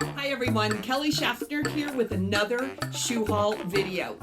Hi everyone, Kelly Schaffner here with another shoe haul video.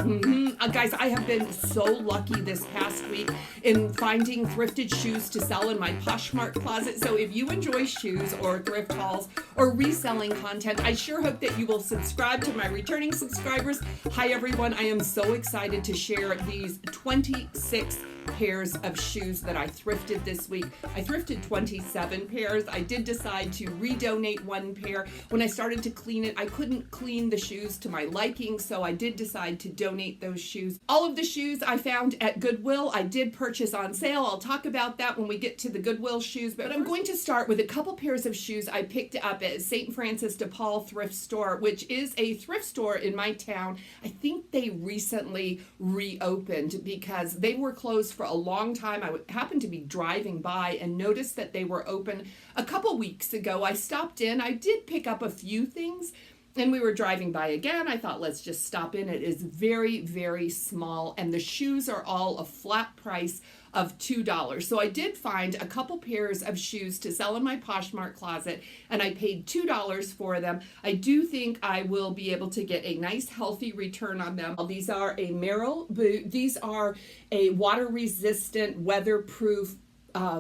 Guys, I have been so lucky this past week in finding thrifted shoes to sell in my Poshmark closet. So if you enjoy shoes or thrift hauls or reselling content, I sure hope that you will subscribe to my returning subscribers. Hi everyone, I am so excited to share these 26 pairs of shoes that I thrifted this week. I thrifted 27 pairs. I did decide to redonate one pair. When I started to clean it, I couldn't clean the shoes to my liking, so I did decide to donate those shoes. All of the shoes I found at Goodwill, I did purchase on sale. I'll talk about that when we get to the Goodwill shoes, but I'm going to start with a couple pairs of shoes I picked up at St. Francis de Paul Thrift Store, which is a thrift store in my town. I think they recently reopened because they were closed for a long time. I happened to be driving by and noticed that they were open a couple weeks ago. I stopped in. I did pick up a few things, and we were driving by again. I thought, let's just stop in. It is very, very small, and the shoes are all a flat price of $2. So I did find a couple pairs of shoes to sell in my Poshmark closet, and I paid $2 for them. I do think I will be able to get a nice, healthy return on them. These are a Merrell boot. These are a water-resistant, weatherproof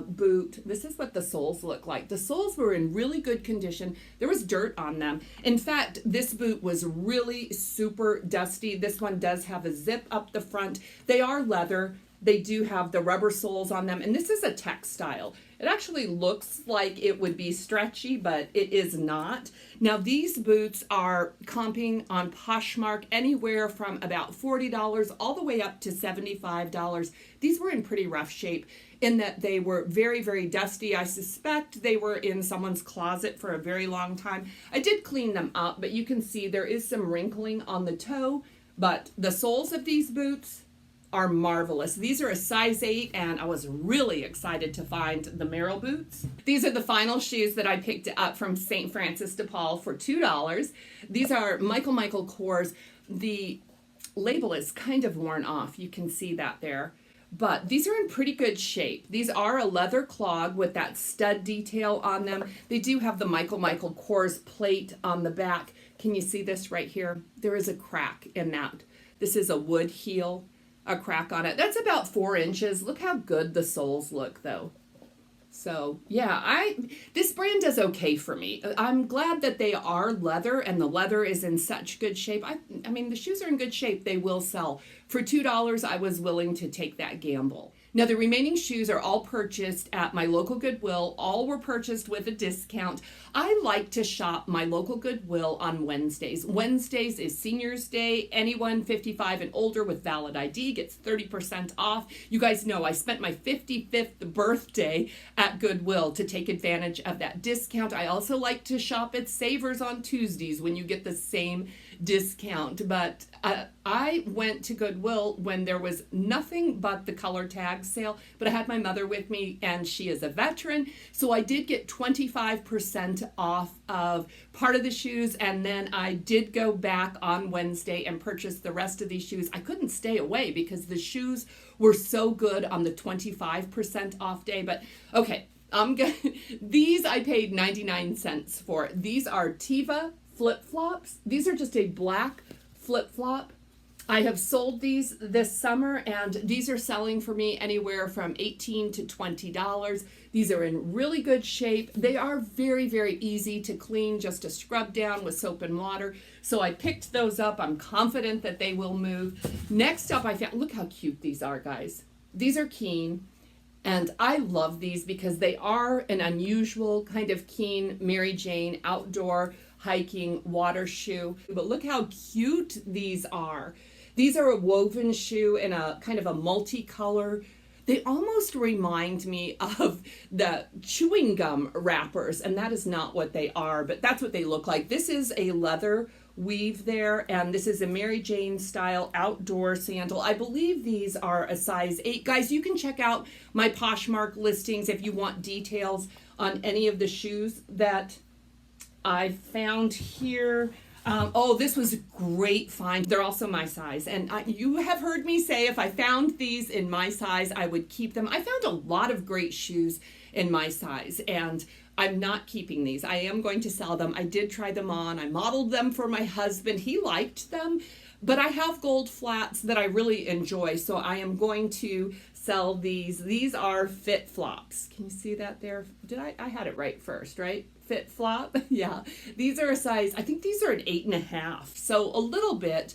boot. This is what the soles look like. The soles were in really good condition. There was dirt on them. In fact, this boot was really super dusty. This one does have a zip up the front. They are leather. They do have the rubber soles on them, and this is a textile. It actually looks like it would be stretchy, but it is not. Now, these boots are comping on Poshmark anywhere from about $40 all the way up to $75. These were in pretty rough shape in that they were very, very dusty. I suspect they were in someone's closet for a very long time. I did clean them up, but you can see there is some wrinkling on the toe, but the soles of these boots are marvelous. These are a size 8, and I was really excited to find the Merrell boots. These are the final shoes that I picked up from St. Francis de Paul for $2. These are Michael Kors. The label is kind of worn off. You can see that there. But these are in pretty good shape. These are a leather clog with that stud detail on them. They do have the Michael Kors plate on the back. Can you see this right here? There is a crack in that. This is a wood heel, a crack on it. That's about 4 inches. Look how good the soles look though. So yeah, this brand does okay for me. I'm glad that they are leather and the leather is in such good shape. I mean, the shoes are in good shape. They will sell. For $2, I was willing to take that gamble. Now, the remaining shoes are all purchased at my local Goodwill. All were purchased with a discount. I like to shop my local Goodwill on Wednesdays. Wednesdays is Seniors Day. Anyone 55 and older with valid ID gets 30% off. You guys know I spent my 55th birthday at Goodwill to take advantage of that discount. I also like to shop at Savers on Tuesdays when you get the same discount, but I went to Goodwill when there was nothing but the color tag sale, but I had my mother with me and she is a veteran, so I did get 25% off of part of the shoes, and then I did go back on Wednesday and purchase the rest of these shoes. I couldn't stay away because the shoes were so good on the 25% off day, but okay, these I paid 99 cents for. These are Tiva Flip-Flops. These are just a black flip-flop. I have sold these this summer, and these are selling for me anywhere from $18 to $20. These are in really good shape. They are very, very easy to clean, just to scrub down with soap and water. So I picked those up. I'm confident that they will move. Next up, I found, look how cute these are, guys. These are Keen. And I love these because they are an unusual kind of Keen Mary Jane outdoor hiking water shoe. But look how cute these are. These are a woven shoe in a kind of a multicolor. They almost remind me of the chewing gum wrappers, and that is not what they are, but that's what they look like. This is a leather weave there, and this is a Mary Jane style outdoor sandal. I believe these are a size 8. Guys, you can check out my Poshmark listings if you want details on any of the shoes that I found here. Oh, this was a great find. They're also my size. And you have heard me say if I found these in my size, I would keep them. I found a lot of great shoes in my size. And I'm not keeping these. I am going to sell them. I did try them on. I modeled them for my husband. He liked them, but I have gold flats that I really enjoy, so I am going to sell these. These are Fit Flops. Can you see that there? I had it right first, right? Fit Flop. Yeah. These are a size, I think these are an 8.5. So a little bit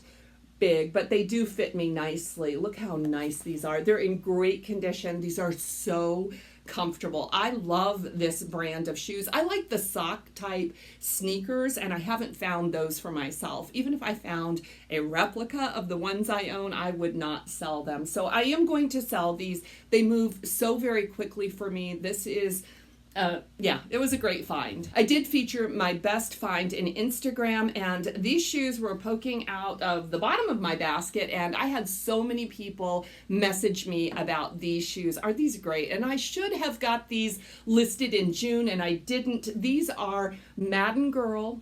big, but they do fit me nicely. Look how nice these are. They're in great condition. These are so comfortable. I love this brand of shoes. I like the sock type sneakers, and I haven't found those for myself. Even if I found a replica of the ones I own, I would not sell them. So I am going to sell these. They move so very quickly for me. This is yeah, it was a great find. I did feature my best find in Instagram, and these shoes were poking out of the bottom of my basket, and I had so many people message me about these shoes. Are these great? And I should have got these listed in June, and I didn't. These are Madden Girl,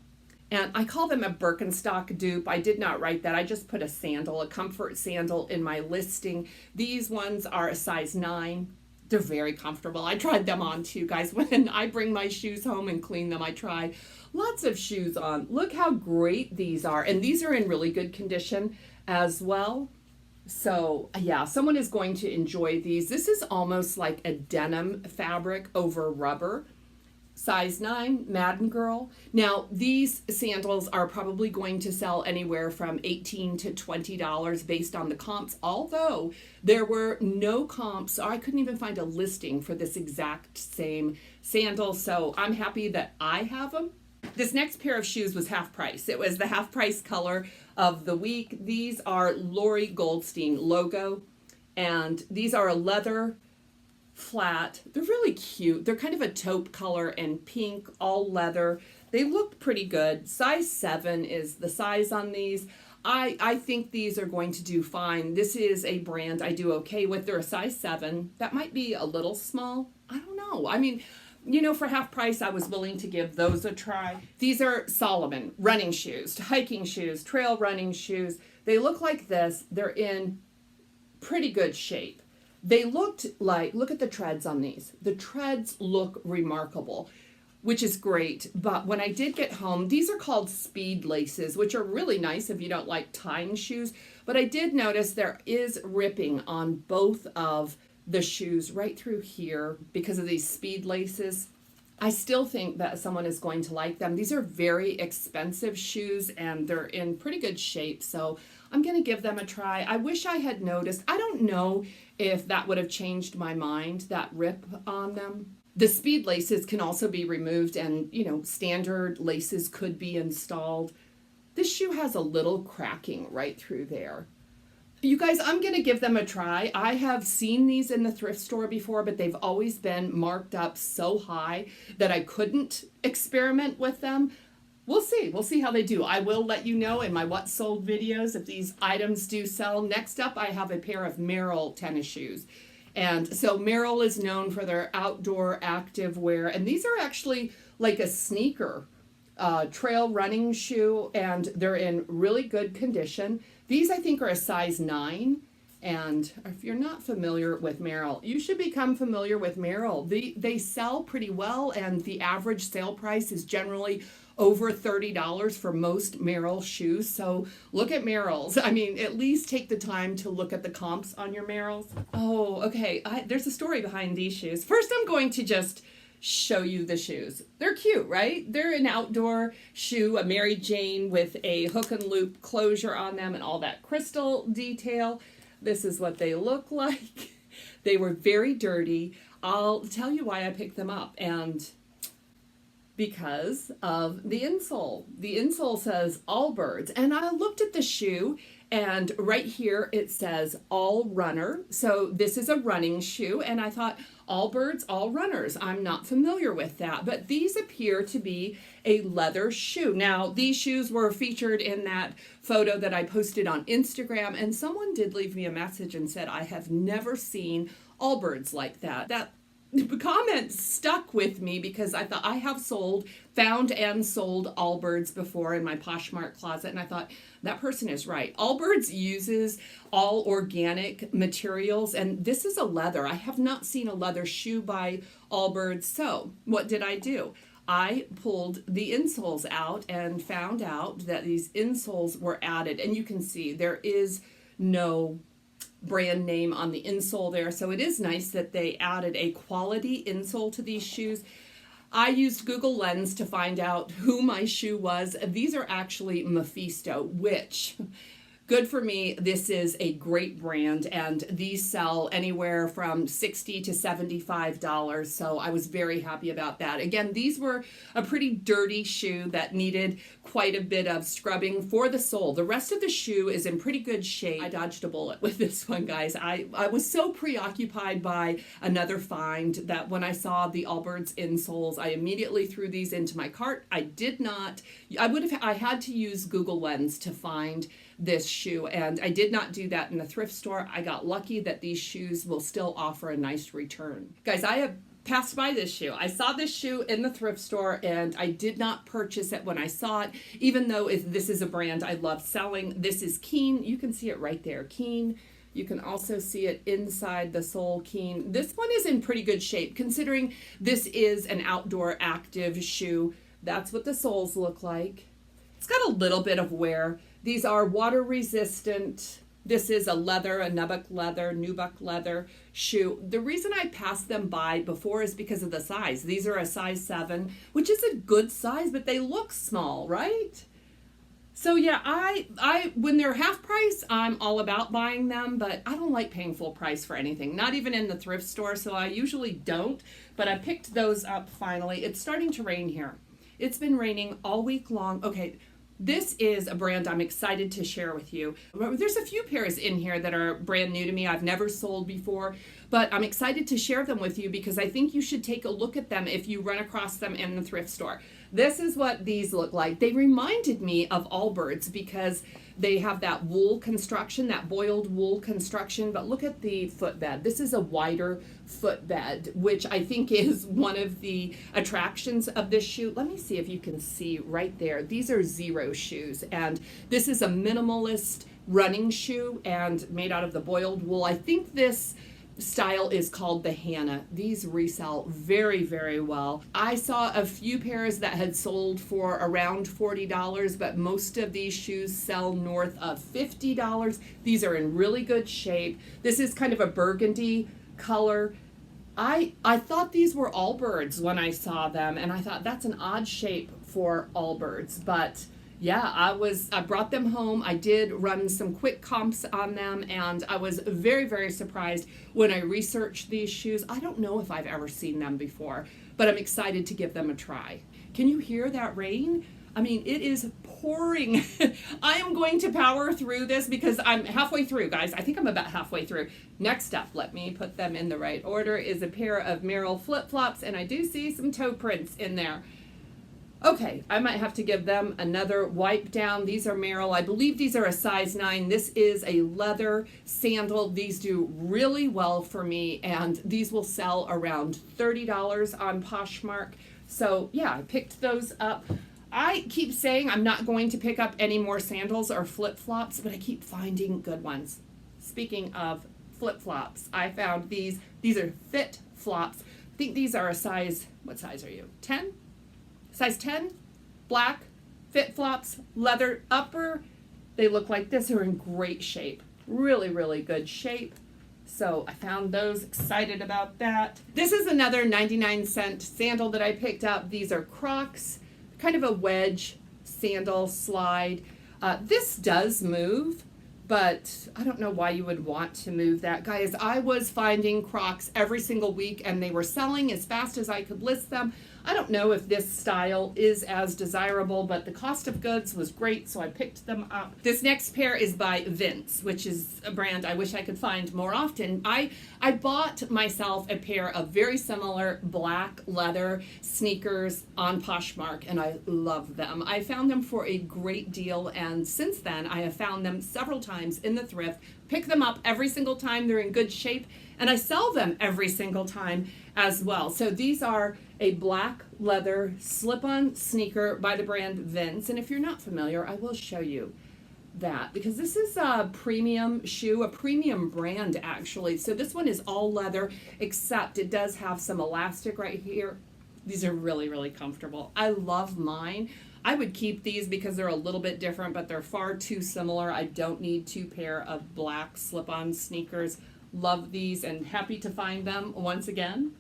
and I call them a Birkenstock dupe. I did not write that. I just put a sandal, a comfort sandal in my listing. These ones are a size 9. They're very comfortable. I tried them on too, guys. When I bring my shoes home and clean them, I try lots of shoes on. Look how great these are. And these are in really good condition as well. So yeah, someone is going to enjoy these. This is almost like a denim fabric over rubber. Size 9, Madden Girl. Now, these sandals are probably going to sell anywhere from $18 to $20 based on the comps, although there were no comps. So I couldn't even find a listing for this exact same sandal, so I'm happy that I have them. This next pair of shoes was half price. It was the half price color of the week. These are Lori Goldstein logo, and these are a leather flat. They're really cute. They're kind of a taupe color and pink, all leather. They look pretty good. Size 7 is the size on these. I think these are going to do fine. This is a brand I do okay with. They're a size 7. That might be a little small. I don't know. I mean, you know, for half price, I was willing to give those a try. These are Solomon running shoes, hiking shoes, trail running shoes. They look like this. They're in pretty good shape. They looked like, look at the treads on these. The treads look remarkable, which is great. But when I did get home, these are called speed laces, which are really nice if you don't like tying shoes. But I did notice there is ripping on both of the shoes right through here because of these speed laces. I still think that someone is going to like them. These are very expensive shoes, and they're in pretty good shape, so I'm going to give them a try. I wish I had noticed. I don't know if that would have changed my mind, that rip on them. The speed laces can also be removed, and, you know, standard laces could be installed. This shoe has a little cracking right through there. You guys, I'm going to give them a try. I have seen these in the thrift store before, but they've always been marked up so high that I couldn't experiment with them. We'll see. We'll see how they do. I will let you know in my What Sold videos if these items do sell. Next up, I have a pair of Merrell tennis shoes. And so Merrell is known for their outdoor active wear. And these are actually like a sneaker trail running shoe, and they're in really good condition. These, I think, are a size 9, and if you're not familiar with Merrell, you should become familiar with Merrell. They sell pretty well, and the average sale price is generally over $30 for most Merrell shoes. So look at Merrell's. I mean, at least take the time to look at the comps on your Merrell's. Oh, okay. There's a story behind these shoes. First, I'm going to just show you the shoes. They're cute, right? They're an outdoor shoe, a Mary Jane with a hook and loop closure on them and all that crystal detail. This is what they look like. They were very dirty. I'll tell you why I picked them up, and because of the insole. The insole says Allbirds, and I looked at the shoe, and right here it says All Runner. So this is a running shoe, and I thought, Allbirds, all runners. I'm not familiar with that, but these appear to be a leather shoe. Now, these shoes were featured in that photo that I posted on Instagram, and someone did leave me a message and said, I have never seen Allbirds like that. That comment stuck with me because I thought I have found and sold Allbirds before in my Poshmark closet, and I thought that person is right. Allbirds uses all organic materials, and this is a leather. I have not seen a leather shoe by Allbirds. So what did I do? I pulled the insoles out and found out that these insoles were added, and you can see there is no brand name on the insole there. So it is nice that they added a quality insole to these shoes. I used Google Lens to find out who my shoe was. These are actually Mephisto, which, good for me, this is a great brand, and these sell anywhere from $60 to $75, so I was very happy about that. Again, these were a pretty dirty shoe that needed quite a bit of scrubbing for the sole. The rest of the shoe is in pretty good shape. I dodged a bullet with this one, guys. I was so preoccupied by another find that when I saw the Allbirds insoles, I immediately threw these into my cart. I had to use Google Lens to find this shoe, and I did not do that in the thrift store. I got lucky that these shoes will still offer a nice return. Guys, I have passed by this shoe. I saw this shoe in the thrift store, and I did not purchase it when I saw it, even though this is a brand I love selling. This is Keen. You can see it right there, Keen. You can also see it inside the sole, Keen. This one is in pretty good shape, considering this is an outdoor active shoe. That's what the soles look like. It's got a little bit of wear. These are water resistant. This is a leather, a nubuck leather shoe. The reason I passed them by before is because of the size. These are a size 7, which is a good size, but they look small, right? So yeah, I when they're half price, I'm all about buying them, but I don't like paying full price for anything, not even in the thrift store, so I usually don't, but I picked those up finally. It's starting to rain here. It's been raining all week long. Okay, this is a brand I'm excited to share with you. There's a few pairs in here that are brand new to me. I've never sold before, but I'm excited to share them with you because I think you should take a look at them if you run across them in the thrift store. This is what these look like. They reminded me of Allbirds because they have that wool construction, that boiled wool construction, but look at the footbed. This is a wider footbed, which I think is one of the attractions of this shoe. Let me see if you can see right there. These are Zero shoes, and this is a minimalist running shoe and made out of the boiled wool. I think this style is called the Hannah. These resell very, very well. I saw a few pairs that had sold for around $40, but most of these shoes sell north of $50. These are in really good shape. This is kind of a burgundy color. I thought these were Allbirds when I saw them, and I thought that's an odd shape for Allbirds, but yeah, I brought them home. I did run some quick comps on them, and I was very, very surprised when I researched these shoes. I don't know if I've ever seen them before, but I'm excited to give them a try. Can you hear that rain? I mean, it is pouring. I am going to power through this because I'm halfway through, guys. I think I'm about halfway through. Next up, let me put them in the right order, is a pair of Merrell Flip-Flops, and I do see some toe prints in there. Okay, I might have to give them another wipe down. These are Merrell. I believe these are a size 9. This is a leather sandal. These do really well for me, and these will sell around $30 on Poshmark. So yeah, I picked those up. I keep saying I'm not going to pick up any more sandals or flip-flops, but I keep finding good ones. Speaking of flip-flops, I found these. These are Fit Flops. I think these are a size, what size are you? 10? Size 10, black, Fit Flops, leather upper. They look like this. They're in great shape. Really, really good shape. So I found those, excited about that. This is another 99-cent sandal that I picked up. These are Crocs, kind of a wedge sandal slide. This does move, but I don't know why you would want to move that. Guys, I was finding Crocs every single week, and they were selling as fast as I could list them. I don't know if this style is as desirable, but the cost of goods was great, so I picked them up. This next pair is by Vince, which is a brand I wish I could find more often. I bought myself a pair of very similar black leather sneakers on Poshmark, and I love them. I found them for a great deal, and since then I have found them several times in the thrift, pick them up every single time. They're in good shape, and I sell them every single time as well. So these are a black leather slip-on sneaker by the brand Vince, and if you're not familiar, I will show you that because this is a premium shoe, a premium brand actually. So this one is all leather, except it does have some elastic right here. These are really, really comfortable. I love mine. I would keep these because they're a little bit different, but they're far too similar. I don't need two pair of black slip-on sneakers. Love these and happy to find them once again.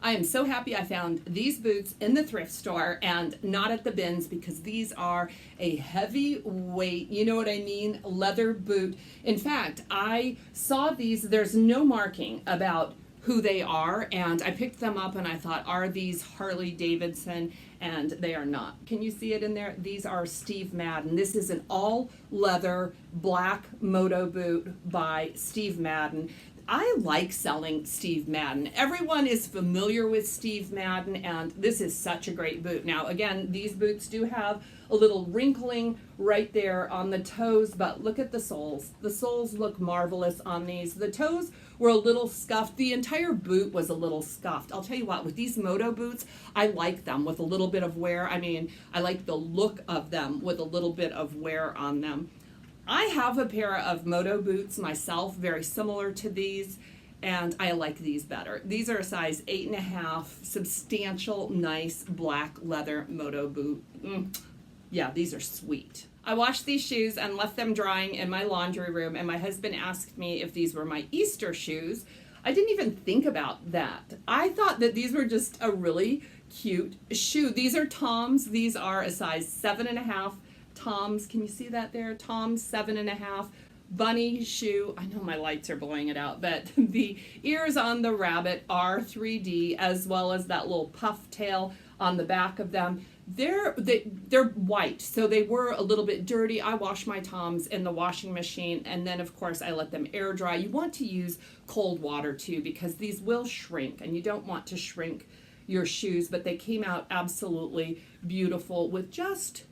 I am so happy I found these boots in the thrift store and not at the bins because these are a heavy weight, you know what I mean, leather boot. In fact, I saw these, there's no marking about who they are, and I picked them up and I thought, are these Harley Davidson? And they are not. Can you see it in there? These are Steve Madden. This is an all leather black Moto boot by Steve Madden. I like selling Steve Madden. Everyone is familiar with Steve Madden, and this is such a great boot. Now, again, these boots do have a little wrinkling right there on the toes, but look at the soles. The soles look marvelous on these. The toes were a little scuffed. The entire boot was a little scuffed. I'll tell you what, with these Moto boots, I like them with a little bit of wear. I mean, I like the look of them with a little bit of wear on them. I have a pair of Moto boots myself, very similar to these, and I like these better. These are a size 8.5, substantial, nice black leather Moto boot. Yeah, these are sweet. I washed these shoes and left them drying in my laundry room, and my husband asked me if these were my Easter shoes. I didn't even think about that. I thought that these were just a really cute shoe. These are Toms. These are a size 7.5 Toms. Can you see that there? Toms 7.5 bunny shoe. I know my lights are blowing it out, but the ears on the rabbit are 3D, as well as that little puff tail on the back of them. They're white, so they were a little bit dirty. I wash my Toms in the washing machine, and then of course I let them air dry. You want to use cold water too, because these will shrink, and you don't want to shrink your shoes, but they came out absolutely beautiful with just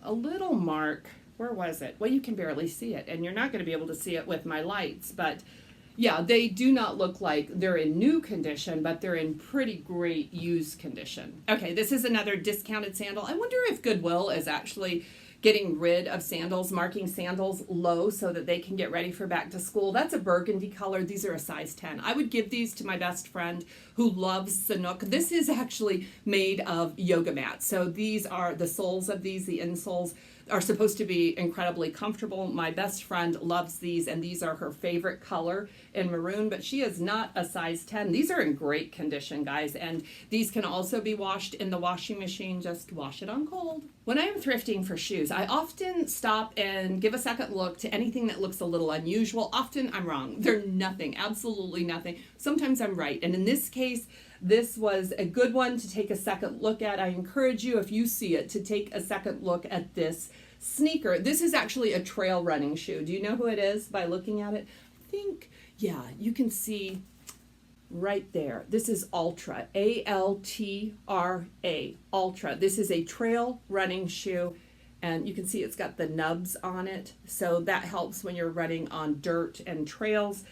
a little mark. Where was it? Well, you can barely see it, and you're not going to be able to see it with my lights, but yeah, they do not look like they're in new condition, but they're in pretty great used condition. Okay, this is another discounted sandal. I wonder if Goodwill is actually getting rid of sandals, marking sandals low so that they can get ready for back to school. That's a burgundy color. These are a size 10. I would give these to my best friend who loves Sanuk. This is actually made of yoga mats. So these are the soles of these, the insoles are supposed to be incredibly comfortable. My best friend loves these, and these are her favorite color in maroon, but she is not a size 10. These are in great condition, guys, and these can also be washed in the washing machine. Just wash it on cold. When I am thrifting for shoes, I often stop and give a second look to anything that looks a little unusual. Often I'm wrong. They're nothing, absolutely nothing. Sometimes I'm right, and in this case, this was a good one to take a second look at. I encourage you, if you see it, to take a second look at this sneaker. This is actually a trail running shoe. Do you know who it is by looking at it? I think, yeah, you can see right there. This is Ultra, A-L-T-R-A, Ultra. This is a trail running shoe, and you can see it's got the nubs on it, so that helps when you're running on dirt and trails.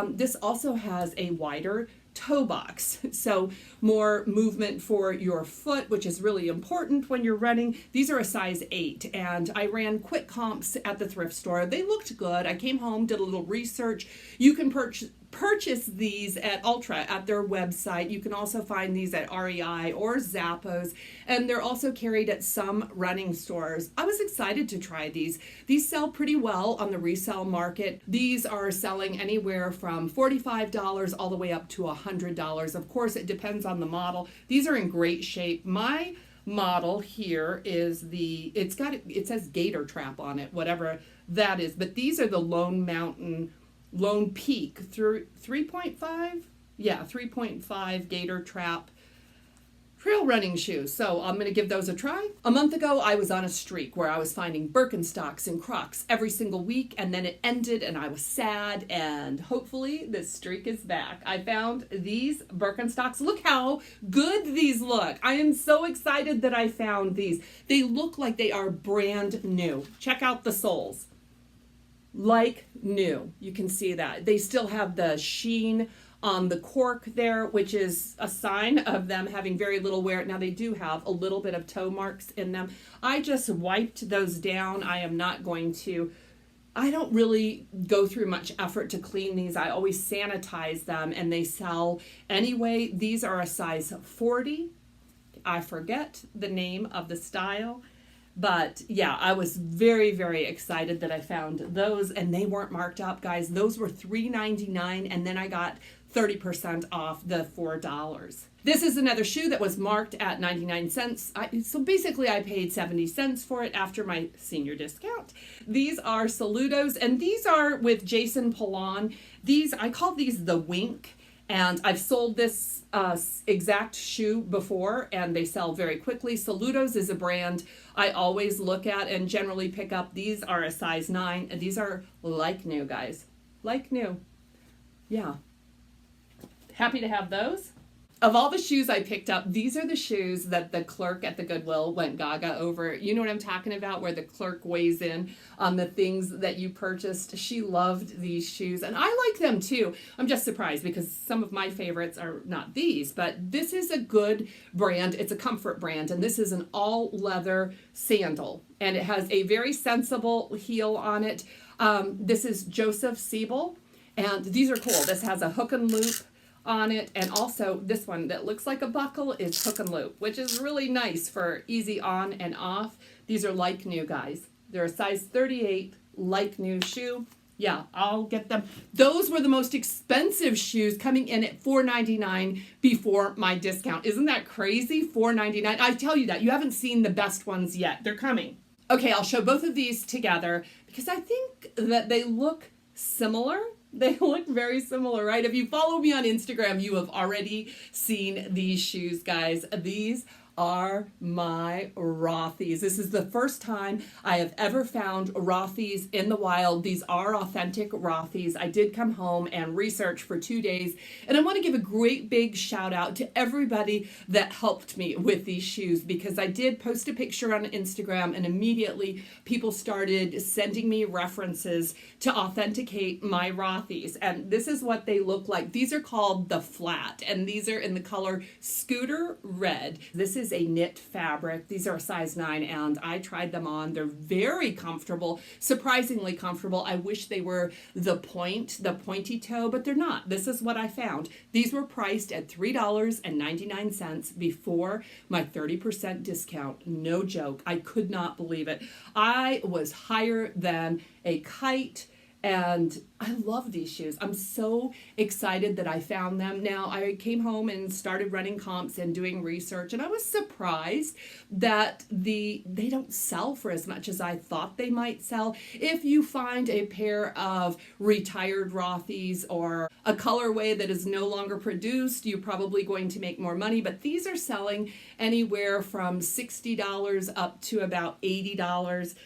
This also has a wider toe box, so more movement for your foot, which is really important when you're running. These are a size 8, and I ran quick comps at the thrift store. They looked good. I came home, did a little research. You can purchase these at Ultra at their website. You can also find these at REI or Zappos, and they're also carried at some running stores. I was excited to try these. These sell pretty well on the resale market. These are selling anywhere from $45 all the way up to $100. Of course, it depends on the model. These are in great shape. My model here is it says Gator Trap on it, whatever that is, but these are the Lone Peak through 3.5, yeah, 3.5 Gator Trap trail running shoes. So I'm going to give those a try. A month ago, I was on a streak where I was finding Birkenstocks and Crocs every single week, and then it ended and I was sad, and hopefully this streak is back. I found these Birkenstocks. Look how good these look. I am so excited that I found these. They look like they are brand new. Check out the soles. like new. You can see that. They still have the sheen on the cork there, which is a sign of them having very little wear. Now they do have a little bit of toe marks in them. I just wiped those down. I don't really go through much effort to clean these. I always sanitize them, and they sell anyway. These are a size 40. I forget the name of the style. But yeah, I was very, very excited that I found those, and they weren't marked up, guys. Those were $3.99, and then I got 30% off the $4. This is another shoe that was marked at 99 cents. So basically I paid 70 cents for it after my senior discount. These are Saludos, and these are with Jason Pollan. I call these the Wink. And I've sold this exact shoe before, and they sell very quickly. Saludos is a brand I always look at and generally pick up. These are a size 9, and these are like new, guys. Like new. Yeah. Happy to have those. Of all the shoes I picked up, these are the shoes that the clerk at the Goodwill went gaga over. You know what I'm talking about, where the clerk weighs in on the things that you purchased. She loved these shoes, and I like them too. I'm just surprised because some of my favorites are not these, but this is a good brand. It's a comfort brand, and this is an all-leather sandal, and it has a very sensible heel on it. This is Joseph Siebel, and these are cool. This has a hook and loop on it, and also this one that looks like a buckle is hook and loop, which is really nice for easy on and off. These are like new, guys. They're a size 38 like new shoe. Yeah, I'll get them. Those were the most expensive shoes, coming in at $4.99 before my discount. Isn't that crazy? $4.99. I tell you that. You haven't seen the best ones yet. They're coming. Okay, I'll show both of these together because I think that they look similar. They look very similar, right? If you follow me on Instagram, you have already seen these shoes, guys. These are my Rothy's. This is the first time I have ever found Rothy's in the wild. These are authentic Rothy's. I did come home and research for 2 days, and I want to give a great big shout out to everybody that helped me with these shoes, because I did post a picture on Instagram, and immediately people started sending me references to authenticate my Rothy's, and this is what they look like. These are called the Flat, and these are in the color Scooter Red. This is a knit fabric. These are a size 9, and I tried them on. They're very comfortable, surprisingly comfortable. I wish they were the pointy toe, but they're not. This is what I found. These were priced at $3.99 before my 30% discount. No joke. I could not believe it. I was higher than a kite. And I love these shoes. I'm so excited that I found them. Now, I came home and started running comps and doing research, and I was surprised that they don't sell for as much as I thought they might sell. If you find a pair of retired Rothy's or a colorway that is no longer produced, you're probably going to make more money, but these are selling anywhere from $60 up to about $80.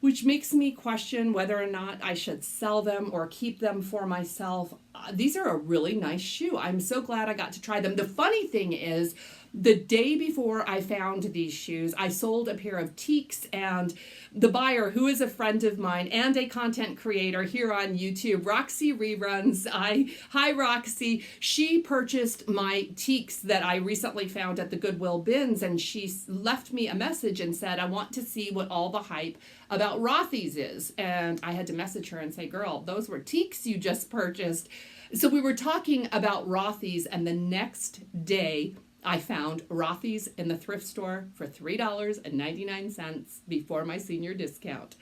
Which makes me question whether or not I should sell them or keep them for myself. These are a really nice shoe. I'm so glad I got to try them. The funny thing is, the day before I found these shoes, I sold a pair of Teaks, and the buyer, who is a friend of mine and a content creator here on YouTube, Roxy Reruns. Hi, Roxy. She purchased my Teaks that I recently found at the Goodwill bins, and she left me a message and said, I want to see what all the hype about Rothy's is. And I had to message her and say, girl, those were Teaks you just purchased. So we were talking about Rothy's, and the next day I found Rothy's in the thrift store for $3.99 before my senior discount.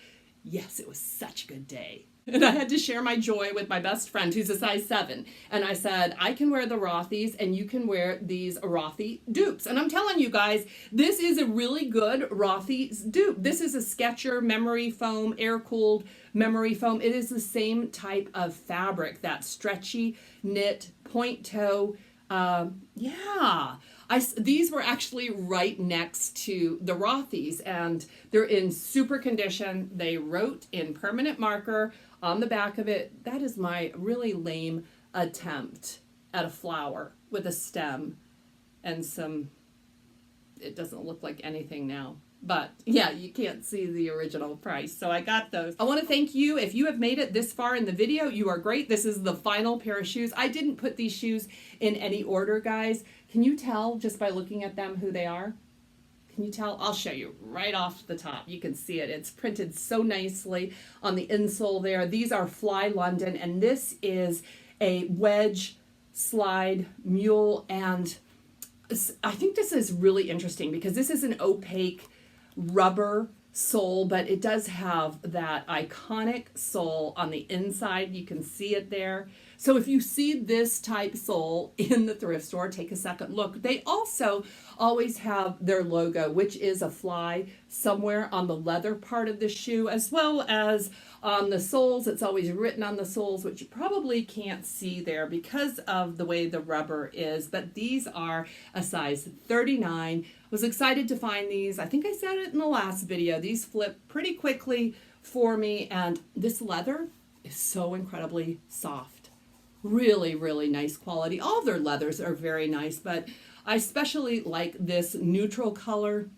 Yes, it was such a good day. And I had to share my joy with my best friend, who's a size 7. And I said, I can wear the Rothy's and you can wear these Rothy dupes. And I'm telling you guys, this is a really good Rothy's dupe. This is a Skechers memory foam, air-cooled memory foam. It is the same type of fabric, that stretchy knit point toe. These were actually right next to the Rothy's, and they're in super condition. They wrote in permanent marker on the back of it. That is my really lame attempt at a flower with a stem and some, it doesn't look like anything now. But yeah, you can't see the original price. So I got those. I want to thank you. If you have made it this far in the video, you are great. This is the final pair of shoes. I didn't put these shoes in any order, guys. Can you tell just by looking at them who they are? Can you tell? I'll show you right off the top. You can see it. It's printed so nicely on the insole there. These are Fly London, and this is a wedge slide mule. And I think this is really interesting because this is an opaque rubber sole, but it does have that iconic sole on the inside. You can see it there. So if you see this type sole in the thrift store, take a second look. They also always have their logo, which is a fly somewhere on the leather part of the shoe, as well as on the soles. It's always written on the soles, which you probably can't see there because of the way the rubber is. But these are a size 39. Was excited to find these. I think I said it in the last video. These flip pretty quickly for me, and this leather is so incredibly soft. Really, really nice quality. All their leathers are very nice, but I especially like this neutral color.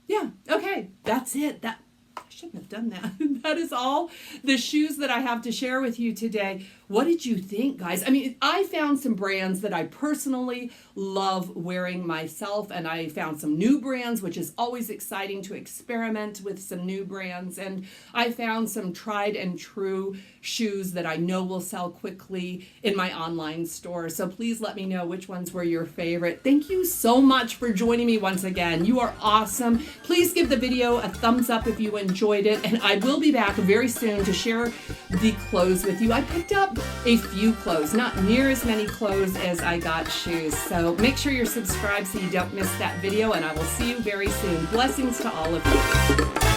Yeah, okay, that's it. I shouldn't have done that. That is all the shoes that I have to share with you today. What did you think, guys? I mean, I found some brands that I personally love wearing myself, and I found some new brands, which is always exciting to experiment with some new brands. And I found some tried and true shoes that I know will sell quickly in my online store. So please let me know which ones were your favorite. Thank you so much for joining me once again. You are awesome. Please give the video a thumbs up if you enjoyed it, and I will be back very soon to share the clothes with you. I picked up a few clothes, not near as many clothes as I got shoes. So make sure you're subscribed so you don't miss that video, and I will see you very soon. Blessings to all of you.